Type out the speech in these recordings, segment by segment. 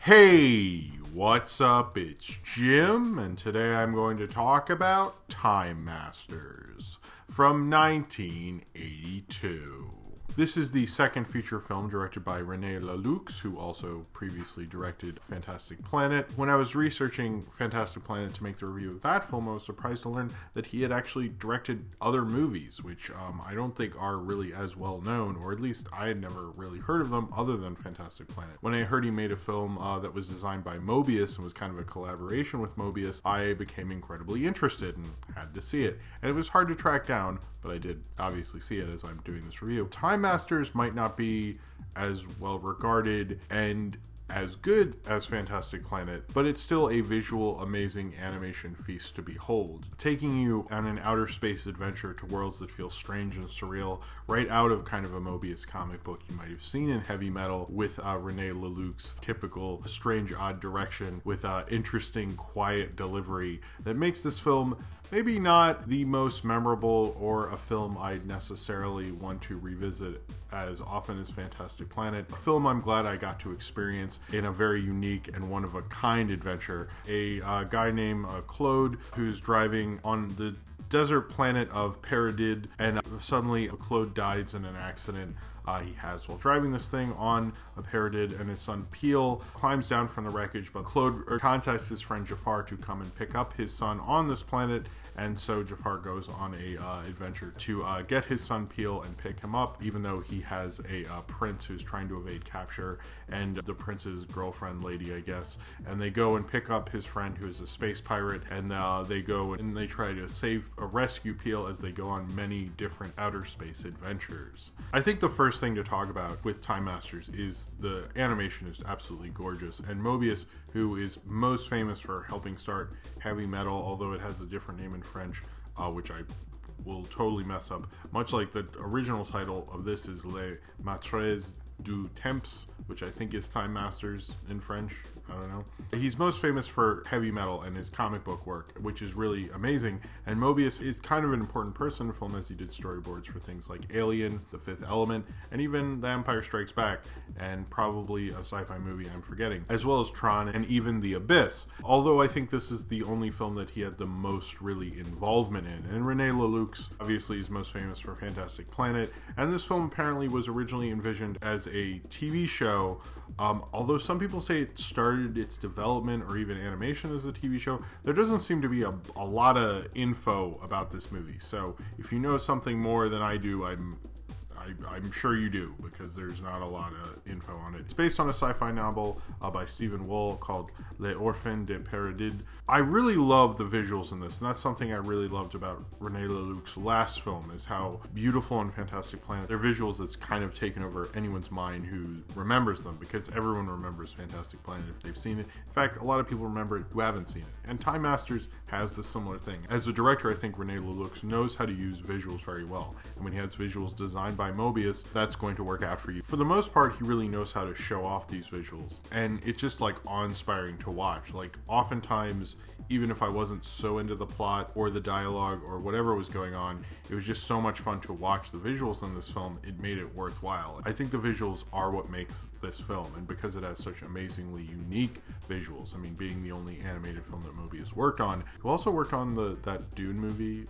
Hey, what's up? It's Jim, and today I'm going to talk about Time Masters from 1982. This is the second feature film directed by René Laloux, who also previously directed Fantastic Planet. When I was researching Fantastic Planet to make the review of that film, I was surprised to learn that he had actually directed other movies, which I don't think are really as well known, or at least I had never really heard of them other than Fantastic Planet. When I heard he made a film that was designed by Moebius and was kind of a collaboration with Moebius, I became incredibly interested and had to see it. And it was hard to track down, but I did obviously see it as I'm doing this review. Time Masters might not be as well regarded and as good as Fantastic Planet, but it's still a visual, amazing animation feast to behold, taking you on an outer space adventure to worlds that feel strange and surreal, right out of kind of a Moebius comic book you might have seen in Heavy Metal, with René Laloux' typical strange, odd direction, with interesting, quiet delivery that makes this film maybe not the most memorable or a film I'd necessarily want to revisit as often as Fantastic Planet. A film I'm glad I got to experience in a very unique and one-of-a-kind adventure. A guy named Claude, who's driving on the desert planet of Paradis, and suddenly Claude dies in an accident he has while driving this thing on a Paradis, and his son Peel climbs down from the wreckage, but Claude contacts his friend Jafar to come and pick up his son on this planet, and so Jafar goes on a adventure to get his son Peel and pick him up, even though he has a prince who's trying to evade capture, and the prince's girlfriend lady, I guess, and they go and pick up his friend who is a space pirate, and they go and they try to rescue Peel as they go on many different outer space adventures. I think the first thing to talk about with Time Masters is the animation is absolutely gorgeous, and Moebius, who is most famous for helping start Heavy Metal, although it has a different name in French, which I will totally mess up, much like the original title of this is Les Maîtres du Temps, which I think is Time Masters in French. I don't know. He's most famous for Heavy Metal and his comic book work, which is really amazing. And Moebius is kind of an important person in the film, as he did storyboards for things like Alien, The Fifth Element, and even The Empire Strikes Back, and probably a sci-fi movie I'm forgetting, as well as Tron and even The Abyss. Although I think this is the only film that he had the most really involvement in. And René Laloux obviously is most famous for Fantastic Planet, and this film apparently was originally envisioned as a TV show. Although some people say it started its development or even animation as a TV show, there doesn't seem to be a lot of info about this movie. So if you know something more than I do, I'm sure you do, because there's not a lot of info on it. It's based on a sci-fi novel by Stephen Wool called Les Orphans de Paradis. I really love the visuals in this, and that's something I really loved about René Laloux' last film, is how beautiful and Fantastic Planet. They're visuals that's kind of taken over anyone's mind who remembers them, because everyone remembers Fantastic Planet if they've seen it. In fact, a lot of people remember it who haven't seen it. And Time Masters has this similar thing. As a director, I think René Laloux knows how to use visuals very well. And when he has visuals designed by Moebius, that's going to work out for you. For the most part, he really knows how to show off these visuals, and it's just like awe-inspiring to watch. Like, oftentimes, even if I wasn't so into the plot or the dialogue or whatever was going on, it was just so much fun to watch the visuals in this film. It made it worthwhile. I think the visuals are what makes this film, and because it has such amazingly unique visuals, I mean, being the only animated film that Moebius worked on, who also worked on that Dune movie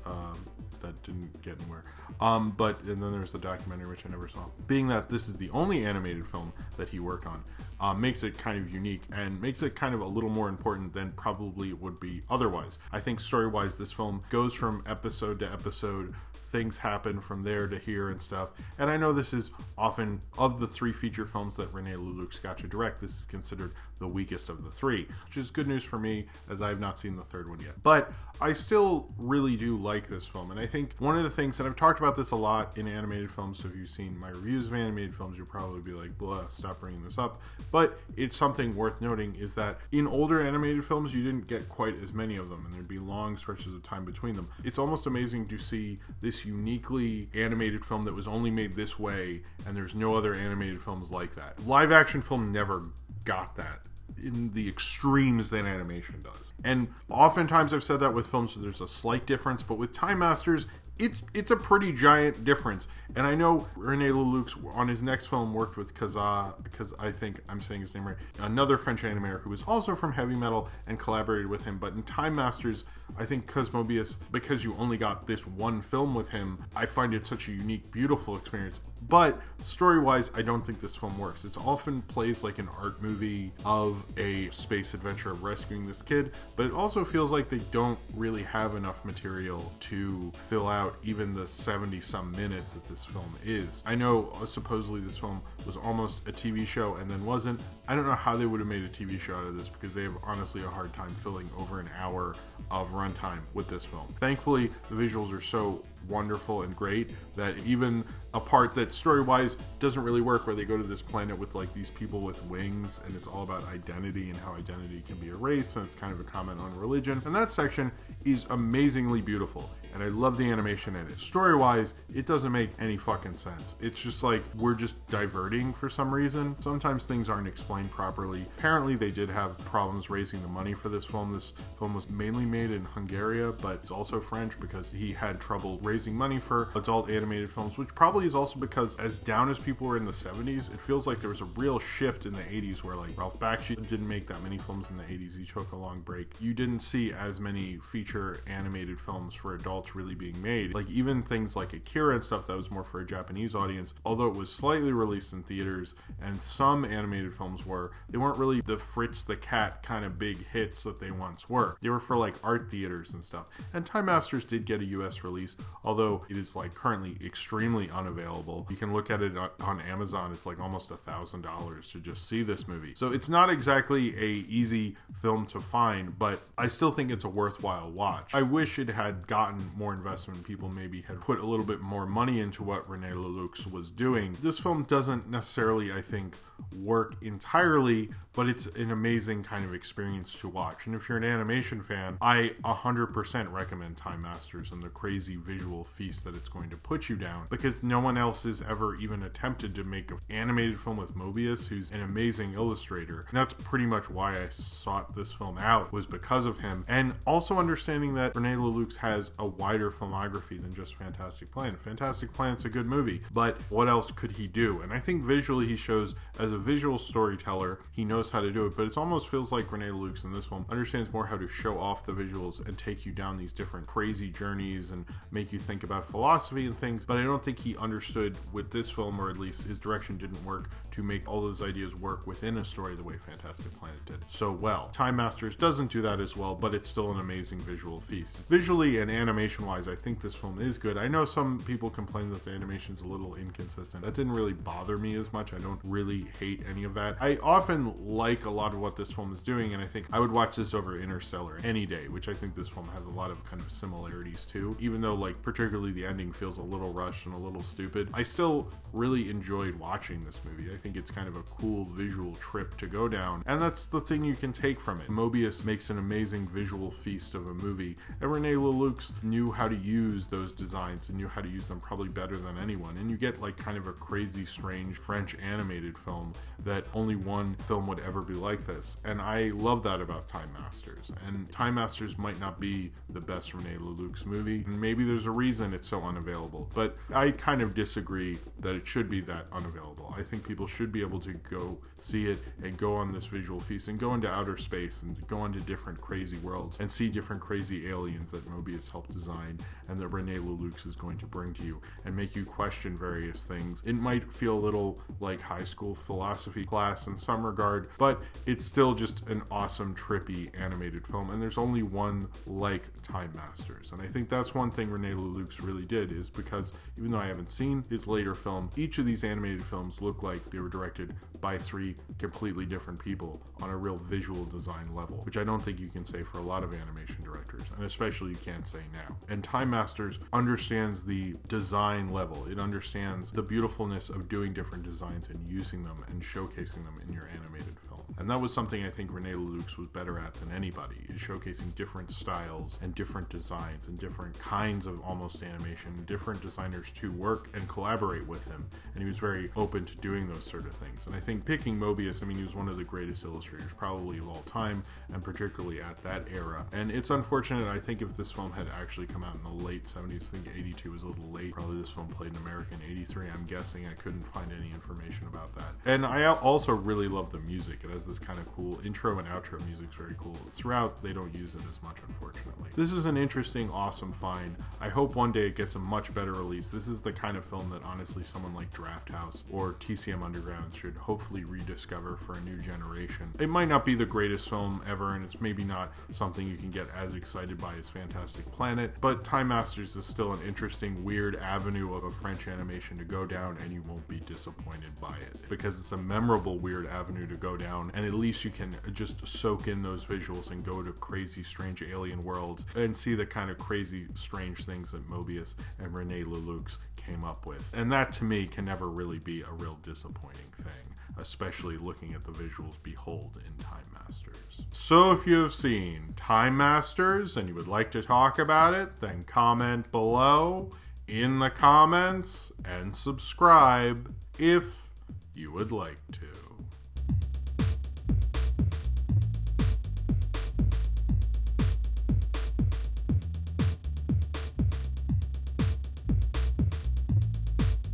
that didn't get anywhere, and then there's the documentary, which I never saw. Being that this is the only animated film that he worked on, makes it kind of unique and makes it kind of a little more important than probably it would be otherwise. I think story-wise, this film goes from episode to episode. Things happen from there to here and stuff. And I know this is often, of the three feature films that René Laloux got to direct, this is considered the weakest of the three, which is good news for me, as I have not seen the third one yet. But I still really do like this film, and I think one of the things, and I've talked about this a lot in animated films, so if you've seen my reviews of animated films, you'll probably be like, blah, stop bringing this up. But it's something worth noting, is that in older animated films, you didn't get quite as many of them, and there'd be long stretches of time between them. It's almost amazing to see this uniquely animated film that was only made this way, and there's no other animated films like that. Live action film never got that in the extremes that animation does. And oftentimes I've said that with films, so there's a slight difference, but with Time Masters, it's a pretty giant difference. And I know René Lelouch on his next film worked with Kazaa, because I think I'm saying his name right, another French animator who was also from heavy metal, and collaborated with him. But in Time Masters, I think Moebius, because you only got this one film with him, I find it such a unique, beautiful experience. But story-wise, I don't think this film works. It often plays like an art movie of a space adventure of rescuing this kid, but it also feels like they don't really have enough material to fill out even the 70-some minutes that this film is. I know supposedly this film was almost a TV show and then wasn't. I don't know how they would have made a TV show out of this, because they have honestly a hard time filling over an hour of runtime with this film. Thankfully, the visuals are so wonderful and great that even a part that story-wise doesn't really work, where they go to this planet with like these people with wings, and it's all about identity and how identity can be erased, and it's kind of a comment on religion, and that section is amazingly beautiful, and I love the animation in it. Story-wise, it doesn't make any fucking sense. It's just like we're just diverting for some reason. Sometimes things aren't explained properly. Apparently they did have problems raising the money for this film. This film was mainly made in Hungary, but it's also French, because he had trouble raising money for adult animated films, which probably is also because as down as people were in the 70s, it feels like there was a real shift in the 80s where like Ralph Bakshi didn't make that many films in the 80s. He took a long break. You didn't see as many feature animated films for adults really being made. Like even things like Akira and stuff that was more for a Japanese audience, although it was slightly released in theaters, and some animated films they weren't really the Fritz the Cat kind of big hits that they once were. They were for like art theaters and stuff. And Time Masters did get a US release, although it is like currently extremely unavailable. You can look at it on Amazon. It's like almost $1,000 to just see this movie. So it's not exactly a easy film to find, but I still think it's a worthwhile watch. I wish it had gotten more investment. People maybe had put a little bit more money into what René Lelouch was doing. This film doesn't necessarily, I think, work entirely, but it's an amazing kind of experience to watch. And if you're an animation fan, I 100% recommend Time Masters and the crazy visual feast that it's going to put you down, because no one else has ever even attempted to make an animated film with Moebius, who's an amazing illustrator. And that's pretty much why I sought this film out, was because of him. And also understanding that René Lelouch has a wider filmography than just Fantastic Planet. Fantastic Planet's a good movie, but what else could he do? And I think visually he shows, as a visual storyteller, he knows how to do it, but it almost feels like René Lelouch in this film understands more how to show off the visuals and take you down these different crazy journeys and make you think about philosophy and things. But I don't think he understood with this film, or at least his direction didn't work to make all those ideas work within a story the way Fantastic Planet did so well. Time Masters doesn't do that as well, but it's still an amazing visual feast. Visually and animation wise, I think this film is good. I know some people complain that the animation's a little inconsistent. That didn't really bother me as much. I don't really hate any of that. I often like a lot of what this film is doing, and I think I would watch this over Interstellar any day, which I think this film has a lot of kind of similarities to, even though like particularly the ending feels a little rushed and a little stupid. I still really enjoyed watching this movie. I think it's kind of a cool visual trip to go down, and that's the thing you can take from it. Moebius makes an amazing visual feast of a movie, and René Lelouch knew how to use those designs and knew how to use them probably better than anyone, and you get like kind of a crazy, strange French animated film that only one film would ever be like this. And I love that about Time Masters. And Time Masters might not be the best René Lelouch movie, and maybe there's a reason it's so unavailable, but I kind of disagree that it should be that unavailable. I think people should be able to go see it and go on this visual feast and go into outer space and go into different crazy worlds and see different crazy aliens that Moebius helped design and that René Lelouch is going to bring to you and make you question various things. It might feel a little like high school philosophy class in some regard, but it's still just an awesome, trippy animated film, and there's only one like Time Masters. And I think that's one thing René Lelouch really did, is because even though I haven't seen his later film, each of these animated films look like they were directed by three completely different people on a real visual design level, which I don't think you can say for a lot of animation directors, and especially you can't say now. And Time Masters understands the design level. It understands the beautifulness of doing different designs and using them and showcasing them in your animated film. And that was something I think René Laloux was better at than anybody, is showcasing different styles and different designs and different kinds of almost animation, different designers to work and collaborate with him. And he was very open to doing those sort of things. And I think picking Moebius, I mean, he was one of the greatest illustrators probably of all time, and particularly at that era. And it's unfortunate, I think if this film had actually come out in the late 70s, I think 82 was a little late. Probably this film played in America in 83, I'm guessing. I couldn't find any information about that. And I also really love the music. It has this kind of cool intro and outro music's very cool. Throughout, they don't use it as much, unfortunately. This is an interesting, awesome find. I hope one day it gets a much better release. This is the kind of film that honestly someone like Draft House or TCM Underground should hopefully rediscover for a new generation. It might not be the greatest film ever, and it's maybe not something you can get as excited by as Fantastic Planet, but Time Masters is still an interesting, weird avenue of a French animation to go down, and you won't be disappointed by it, because it's a memorable, weird avenue to go down, and at least you can just soak in those visuals and go to crazy, strange alien worlds and see the kind of crazy, strange things that Moebius and René Laloux came up with. And that, to me, can never really be a real disappointing thing, especially looking at the visuals behold in Time Masters. So if you have seen Time Masters and you would like to talk about it, then comment below in the comments and subscribe if you would like to.